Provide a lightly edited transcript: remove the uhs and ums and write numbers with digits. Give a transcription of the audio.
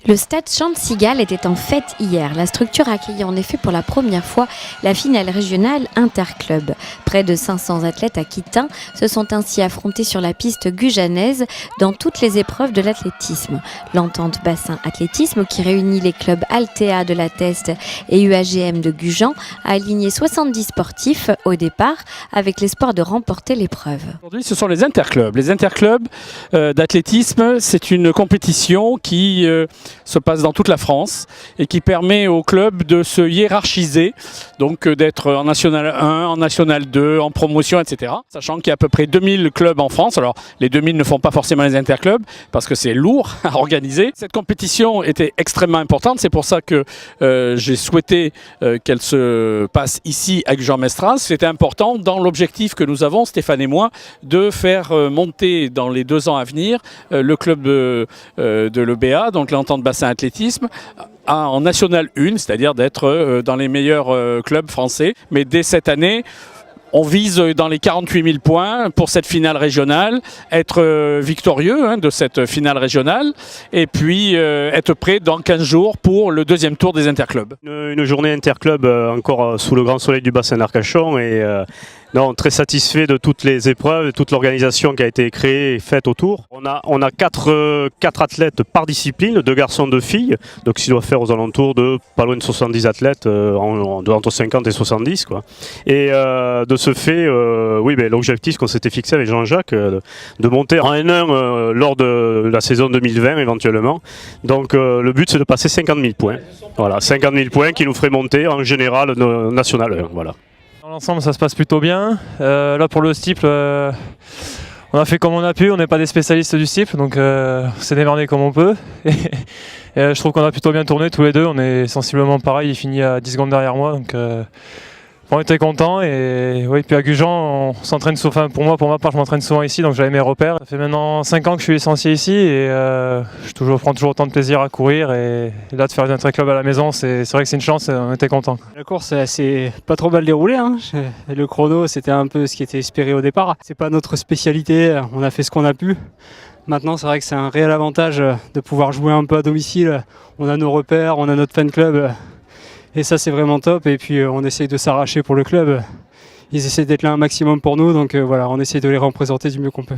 Le stade Chantegall était en fête hier. La structure accueillait en effet pour la première fois la finale régionale interclub. Près de 500 athlètes aquitains se sont ainsi affrontés sur la piste gujanaise dans toutes les épreuves de l'athlétisme. L'entente bassin athlétisme, qui réunit les clubs Altea de la Teste et UAGM de Gujan, a aligné 70 sportifs au départ avec l'espoir de remporter l'épreuve. Aujourd'hui, ce sont les interclubs. Les interclubs d'athlétisme, c'est une compétition qui se passe dans toute la France et qui permet aux clubs de se hiérarchiser, donc d'être en National 1, en National 2, en promotion, etc. Sachant qu'il y a à peu près 2000 clubs en France. Alors, les 2000 ne font pas forcément les interclubs parce que c'est lourd à organiser. Cette compétition était extrêmement importante. C'est pour ça que j'ai souhaité qu'elle se passe ici à Gujan-Mestras. C'était important dans l'objectif que nous avons, Stéphane et moi, de faire monter dans les 2 ans à venir le club de l'EBA, donc l'entente bassin athlétisme, en National 1, c'est-à-dire d'être dans les meilleurs clubs français. Mais dès cette année, on vise dans les 48 000 points pour cette finale régionale, être victorieux de cette finale régionale et puis être prêt dans 15 jours pour le 2e tour des interclubs. Une journée interclub encore sous le grand soleil du bassin d'Arcachon et non, très satisfait de toutes les épreuves, de toute l'organisation qui a été créée et faite autour. On a 4 athlètes par discipline, 2 garçons, 2 filles, donc il doit faire aux alentours de pas loin de 70 athlètes, entre 50 et 70 quoi. Et de ce fait, oui, l'objectif qu'on s'était fixé avec Jean-Jacques, de monter en N1 lors de la saison 2020 éventuellement. Donc le but c'est de passer 50 000 points. Voilà, 50 000 points qui nous feraient monter en général national 1. Voilà. Dans l'ensemble, ça se passe plutôt bien. Là, pour le steeple, on a fait comme on a pu. On n'est pas des spécialistes du steeple, donc on s'est démerdé comme on peut. Et je trouve qu'on a plutôt bien tourné tous les deux. On est sensiblement pareil. Il finit à 10 secondes derrière moi, donc on était contents. Et oui, puis à Gujan, on s'entraîne souvent. Pour ma part, je m'entraîne souvent ici, donc j'avais mes repères. Ça fait maintenant 5 ans que je suis licencié ici et je prends toujours autant de plaisir à courir. Et là, de faire un interclub à la maison, c'est vrai que c'est une chance. Et on était contents. La course, c'est pas trop mal déroulé. Le chrono, c'était un peu ce qui était espéré au départ. C'est pas notre spécialité. On a fait ce qu'on a pu. Maintenant, c'est vrai que c'est un réel avantage de pouvoir jouer un peu à domicile. On a nos repères, on a notre fan club. Et ça, c'est vraiment top. Et puis, on essaye de s'arracher pour le club. Ils essaient d'être là un maximum pour nous. Donc voilà, on essaie de les représenter du mieux qu'on peut.